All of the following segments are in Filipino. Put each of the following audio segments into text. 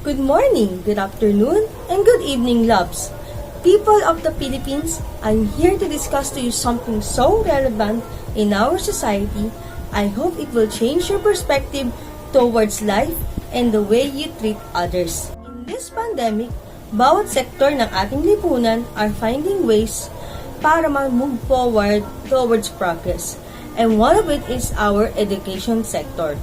Good morning, good afternoon, and good evening, loves. People of the Philippines, I'm here to discuss to you something so relevant in our society. I hope it will change your perspective towards life and the way you treat others. In this pandemic, bawat sektor ng ating lipunan are finding ways para mag-move forward towards progress. And one of it is our education sector.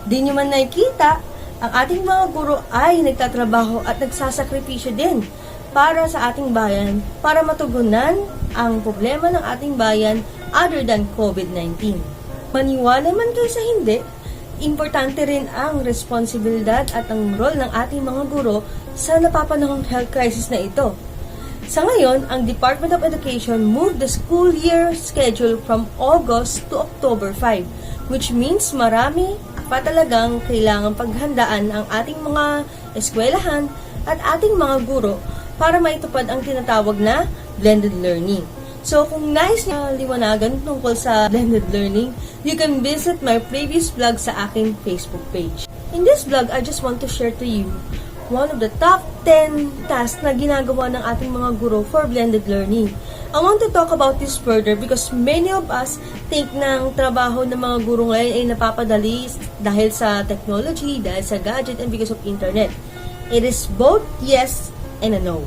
Di nyo man nakikita, ang ating mga guro ay nagtatrabaho at nagsasakripisyo din para sa ating bayan para matugunan ang problema ng ating bayan other than COVID-19. Maniwala man kayo sa hindi, importante rin ang responsibilidad at ang role ng ating mga guro sa napapanahong health crisis na ito. Sa ngayon, ang Department of Education moved the school year schedule from August to October 5, which means marami pa talagang kailangang paghandaan ang ating mga eskwelahan at ating mga guro para maitupad ang tinatawag na blended learning. So, kung nais na liwanagan tungkol sa blended learning, you can visit my previous vlog sa aking Facebook page. In this vlog, I just want to share to you one of the top 10 tasks na ginagawa ng ating mga guro for blended learning. I want to talk about this further because many of us think na ang trabaho ng mga guro ngayon ay napapadali dahil sa technology, dahil sa gadget, and because of internet. It is both yes and a no.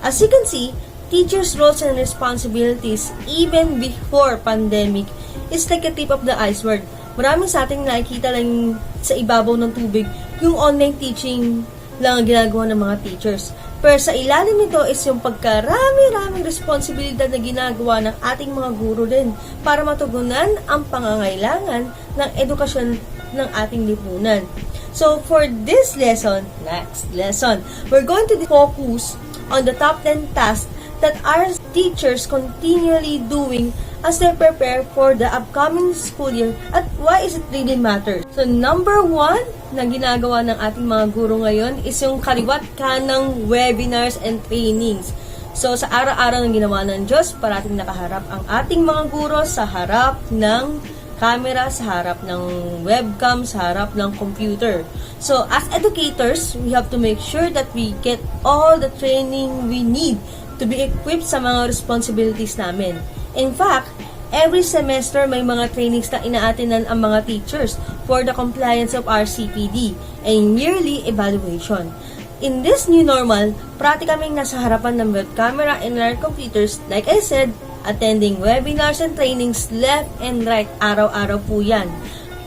As you can see, teachers' roles and responsibilities even before pandemic is like a tip of the iceberg. Marami sa ating nakikita lang sa ibabaw ng tubig yung online teaching lang ang ginagawa ng mga teachers. Pero sa ilalim nito is yung pagkarami-raming responsibilidad na ginagawa ng ating mga guro din para matugunan ang pangangailangan ng edukasyon ng ating lipunan. So for this next lesson, we're going to focus on the top 10 tasks that our teachers continually doing as they prepare for the upcoming school year at why is it really matters. So number 1 na ginagawa ng ating mga guro ngayon is yung kaliwat kanang webinars and trainings. So sa araw-araw ng ginawa ng Diyos, parating nakaharap ang ating mga guro sa harap ng camera, sa harap ng webcam, sa harap ng computer. So as educators, we have to make sure that we get all the training we need to be equipped sa mga responsibilities namin. In fact, every semester may mga trainings na inaatinan ang mga teachers for the compliance of our CPD and yearly evaluation. In this new normal, practically kaming nasa harapan ng web camera and our computers, like I said, attending webinars and trainings left and right, araw-araw po yan,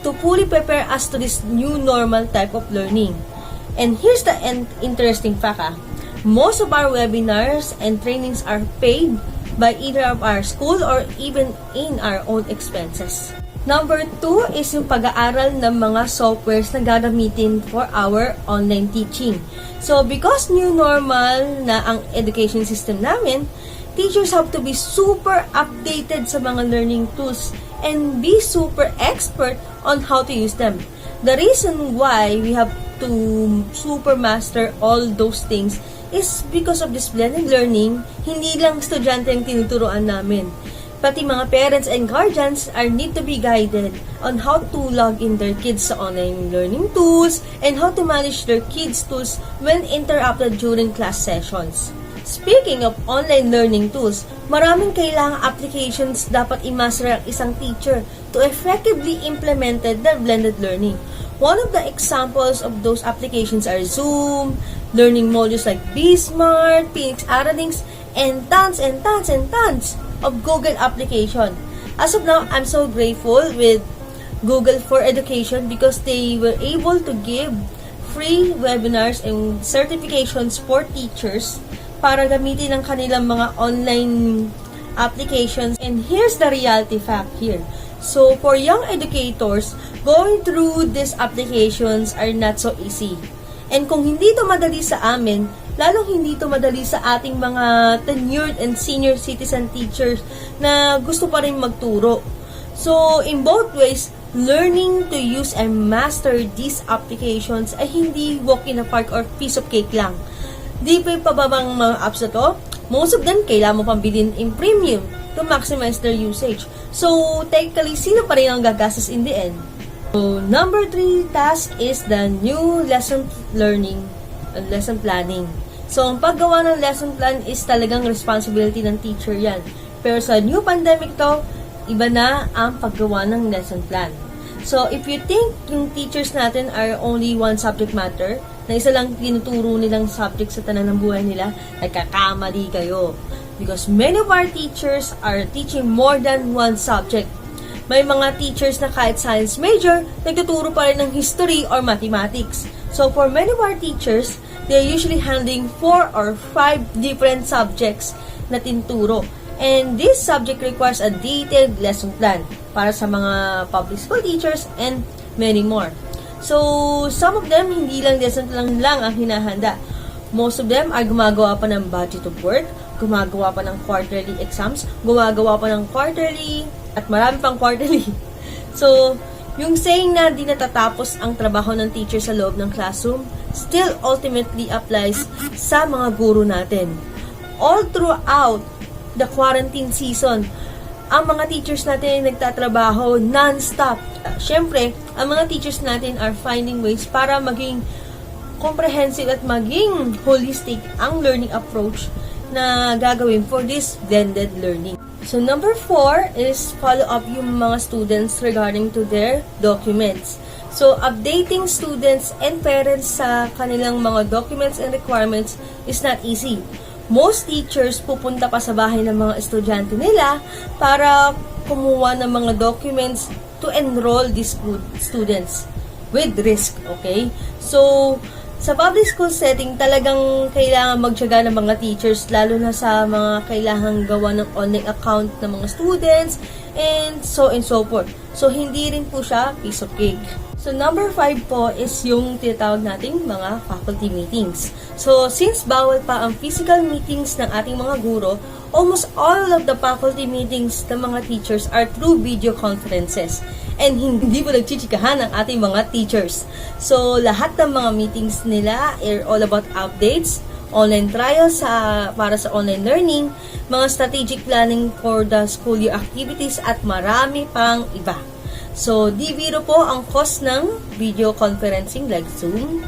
to fully prepare us to this new normal type of learning. And here's the interesting fact. Most of our webinars and trainings are paid by either of our school or even in our own expenses. Number 2 is yung pag-aaral ng mga softwares na gagamitin for our online teaching. So, because new normal na ang education system namin, teachers have to be super updated sa mga learning tools and be super expert on how to use them. The reason why we have to super master all those things is because of this blended learning, hindi lang estudyante ang tinuturuan namin. Pati mga parents and guardians are need to be guided on how to log in their kids sa online learning tools and how to manage their kids' tools when interrupted during class sessions. Speaking of online learning tools, maraming kailangang applications dapat i-master ang isang teacher to effectively implement the blended learning. One of the examples of those applications are Zoom, learning modules like Bismart, Phoenix Aralinks, and tons of Google application. As of now, I'm so grateful with Google for Education because they were able to give free webinars and certifications for teachers para gamitin ang kanilang mga online applications. And here's the reality fact here. So, for young educators, going through these applications are not so easy. And kung hindi ito madali sa amin, lalong hindi ito madali sa ating mga tenured and senior citizen teachers na gusto pa rin magturo. So, in both ways, learning to use and master these applications ay hindi walk in the park or piece of cake lang. Di pa ba bang mga apps na to? Most of them, kailangan mo pang bilhin in premium to maximize their usage. So, technically, sino pa rin ang gagastos in the end? So, number 3 task is the new lesson learning lesson planning. So, ang paggawa ng lesson plan is talagang responsibility ng teacher yan. Pero sa new pandemic to, iba na ang paggawa ng lesson plan. So, if you think yung teachers natin are only one subject matter, na isa lang tinuturo nilang subject sa tanan ng buhay nila, nagkakamali kayo. Because many of our teachers are teaching more than one subject. May mga teachers na kahit science major, nagtuturo pa rin ng history or mathematics. So, for many of our teachers, they're usually handling 4 or 5 different subjects na tinuturo. And this subject requires a detailed lesson plan para sa mga public school teachers and many more. So, some of them, hindi lang lesson plan lang ang hinahanda. Most of them are gumagawa pa ng budget of work, gumagawa pa ng quarterly exams, gumagawa pa ng quarterly, at marami pang quarterly. So, yung saying na di natatapos ang trabaho ng teacher sa loob ng classroom still ultimately applies sa mga guro natin. All throughout the quarantine season, ang mga teachers natin ay nagtatrabaho non-stop. Siyempre, ang mga teachers natin are finding ways para maging comprehensive at maging holistic ang learning approach na gagawin for this blended learning. So, number 4 is follow up yung mga students regarding to their documents. So, updating students and parents sa kanilang mga documents and requirements is not easy. Most teachers pupunta pa sa bahay ng mga estudyante nila para kumuha ng mga documents to enroll these students with risk, okay? So, sa public school setting, talagang kailangan magtiyaga ng mga teachers, lalo na sa mga kailangang gawa ng online account ng mga students, and so forth. So, hindi rin po siya piece of cake. So, number 5 po is yung tinatawag nating mga faculty meetings. So, since bawal pa ang physical meetings ng ating mga guro, almost all of the faculty meetings ng mga teachers are through video conferences. And hindi po nagchichikahan ang ating mga teachers. So, lahat ng mga meetings nila are all about updates, online trials para sa online learning, mga strategic planning for the school year activities, at marami pang iba. So, di biro po ang cost ng video conferencing like Zoom.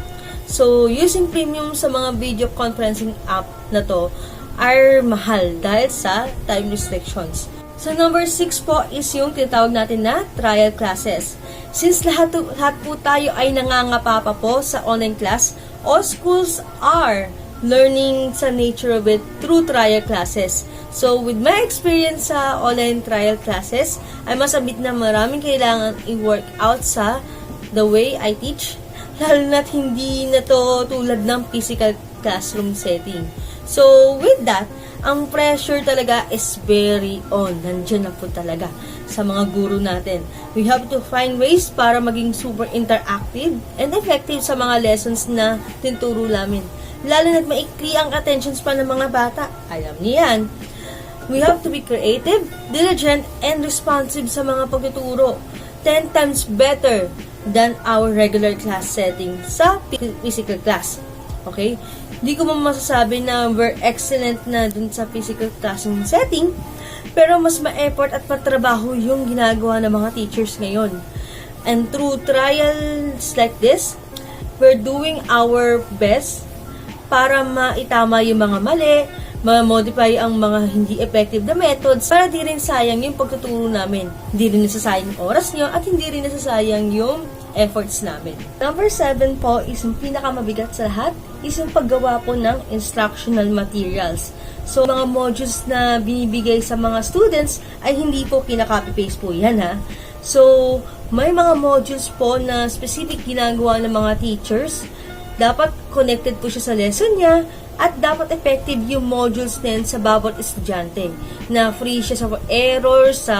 So, using premium sa mga video conferencing app na to are mahal dahil sa time restrictions. So, number 6 po is yung tinatawag natin na trial classes. Since lahat po tayo ay nangangapa pa po sa online class, all schools are learning sa nature of it through trial classes. So, with my experience sa online trial classes, I must admit na maraming kailangan i-work out sa the way I teach, lalo na't hindi na to tulad ng physical classroom setting. So, with that, ang pressure talaga is very on. Nandiyan na po talaga sa mga guro natin. We have to find ways para maging super interactive and effective sa mga lessons na tinuturo namin. Lalo na't maikli ang attention span ng mga bata. Alam niyo yan. We have to be creative, diligent, and responsive sa mga pagtuturo. 10 times better than our regular class setting sa physical class. Okay? Hindi ko masasabi na we're excellent na dun sa physical classroom setting, pero mas ma-effort at matrabaho yung ginagawa ng mga teachers ngayon. And through trials like this, we're doing our best para maitama yung mga mali, ma-modify ang mga hindi effective na methods para di rin sayang yung pagtuturo namin. Hindi rin nasasayang yung oras nyo at hindi rin nasasayang yung efforts namin. Number 7 po is yung pinakamabigat sa lahat is yung paggawa po ng instructional materials. So, mga modules na binibigay sa mga students ay hindi po kinaka-copy-paste po yan ha. So, may mga modules po na specific ginagawa ng mga teachers. Dapat connected po siya sa lesson niya at dapat effective yung modules din sa bawat estudyante na free siya sa errors, sa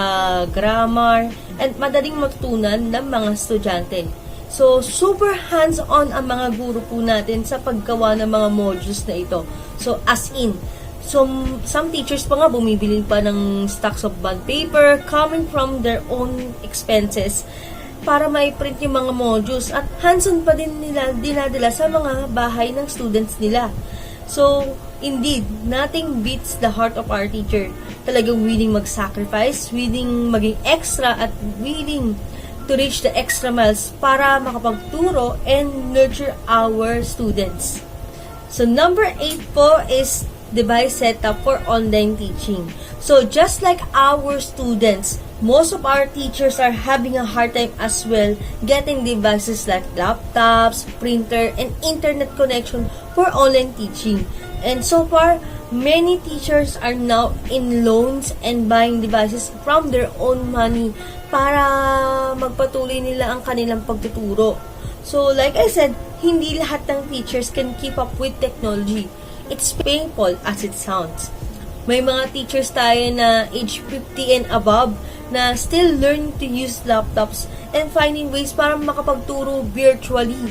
grammar, and madaling matutunan ng mga estudyante. So, super hands-on ang mga guro po natin sa paggawa ng mga modules na ito. So, as in, some teachers pa nga bumibili pa ng stacks of bond paper coming from their own expenses para ma-print yung mga modules at hands-on pa din nila dinadala sa mga bahay ng students nila. So, indeed, nothing beats the heart of our teacher. Talagang willing mag-sacrifice, willing maging extra, at willing to reach the extra miles para makapagturo and nurture our students. So, number 8 po is device setup for online teaching. So, just like our students, most of our teachers are having a hard time as well getting devices like laptops, printer, and internet connection for online teaching. And so far, many teachers are now in loans and buying devices from their own money para magpatuloy nila ang kanilang pagtuturo. So, like I said, hindi lahat ng teachers can keep up with technology. It's painful as it sounds. May mga teachers tayo na age 50 and above na still learning to use laptops and finding ways para makapagturo virtually,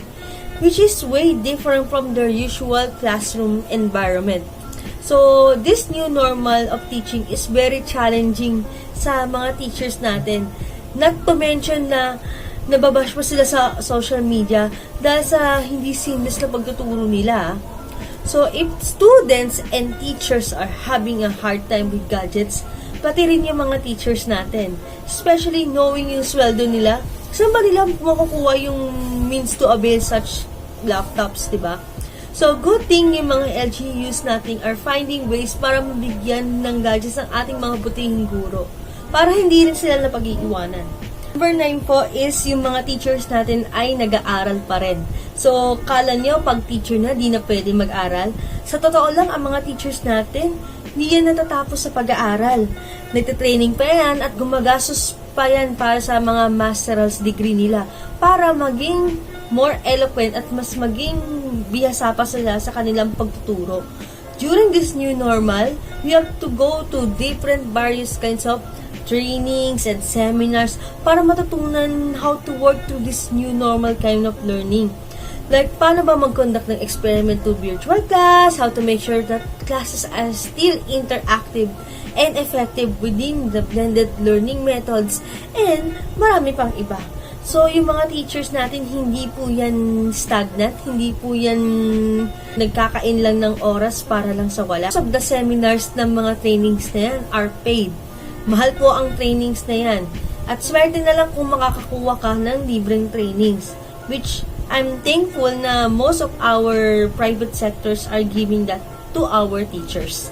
which is way different from their usual classroom environment. So, this new normal of teaching is very challenging sa mga teachers natin. Not to mention na nababash pa sila sa social media dahil sa hindi seamless na pagtuturo nila. So, if students and teachers are having a hard time with gadgets, pati rin yung mga teachers natin, especially knowing yung sweldo nila, saan ba nila makukuha yung means to avail such laptops, diba? So, good thing yung mga LGUs natin are finding ways para mabigyan ng gadgets ang ating mga butihing guro para hindi rin sila napag-iiwanan. Number 9 po is yung mga teachers natin ay nag-aaral pa rin. So, kala nyo pag teacher na, di na pwede mag-aral. Sa totoo lang, ang mga teachers natin, di yan natatapos sa pag-aaral. Nagtitraining pa yan at gumagastos pa yan para sa mga master's degree nila para maging more eloquent at mas maging bihasa pa sila sa kanilang pagtuturo. During this new normal, we have to go to different various kinds of trainings and seminars para matutunan how to work through this new normal kind of learning. Like, paano ba mag-conduct ng experiment to virtual class, how to make sure that classes are still interactive and effective within the blended learning methods, and marami pang iba. So, yung mga teachers natin, hindi po yan stagnant, hindi po yan nagkakain lang ng oras para lang sa wala. Most of the seminars ng mga trainings na yan are paid. Mahal po ang trainings na yan. At swerte na lang kung makakakuha ka ng libreng trainings, which I'm thankful na most of our private sectors are giving that to our teachers.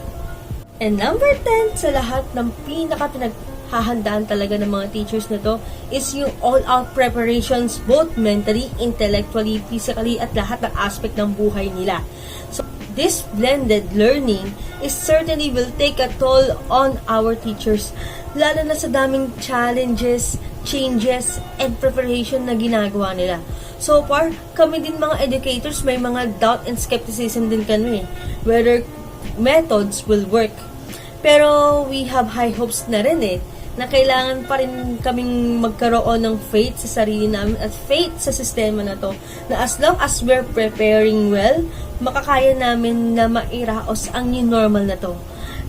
And number 10 sa lahat ng pinaka-pinaghahandaan talaga ng mga teachers na to is yung all-out preparations both mentally, intellectually, physically, at lahat ng aspect ng buhay nila. So, this blended learning is certainly will take a toll on our teachers, lalo na sa daming challenges, changes, and preparation na ginagawa nila. So far, kami din mga educators, may mga doubt and skepticism din kami whether methods will work. Pero we have high hopes na rin na kailangan pa rin kaming magkaroon ng faith sa sarili namin at faith sa sistema na to, na as long as we're preparing well, makakaya namin na mairaos ang new normal na to,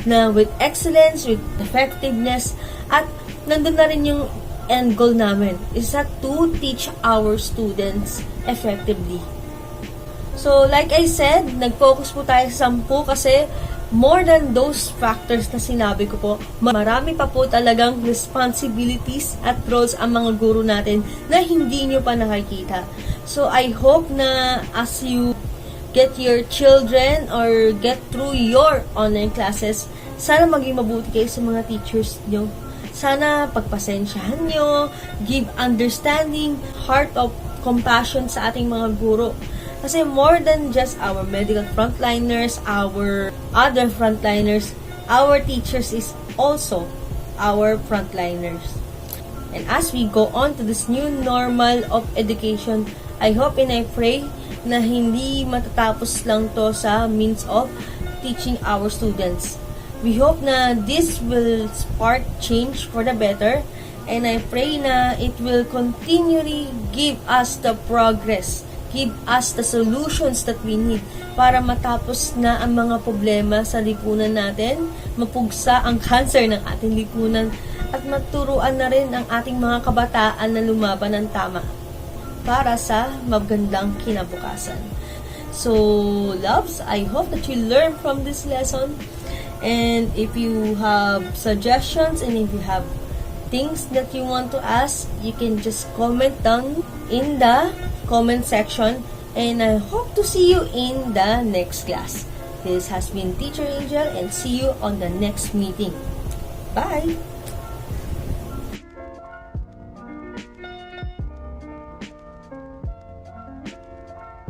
na with excellence, with effectiveness, at nandun na rin yung end goal namin, is that to teach our students effectively. So, like I said, nag-focus po tayo sa 10 kasi more than those factors na sinabi ko po, marami pa po talagang responsibilities at roles ang mga guro natin na hindi nyo pa nakikita. So, I hope na as you get your children or get through your online classes, sana maging mabuti kayo sa mga teachers nyo. Sana pagpasensyahan nyo, give understanding, heart of compassion sa ating mga guro. Kasi more than just our medical frontliners, our other frontliners, our teachers is also our frontliners. And as we go on to this new normal of education, I hope and I pray na hindi matatapos lang to sa means of teaching our students. We hope na this will spark change for the better, and I pray na it will continually give us the progress, give us the solutions that we need para matapos na ang mga problema sa lipunan natin, mapugsa ang cancer ng ating lipunan, at maturuan na rin ang ating mga kabataan na lumaban ng tama para sa magandang kinabukasan. So, loves, I hope that you learn from this lesson. And if you have suggestions and if you have things that you want to ask, you can just comment down in the comment section and I hope to see you in the next class. This has been Teacher Angel, and see you on the next meeting. Bye!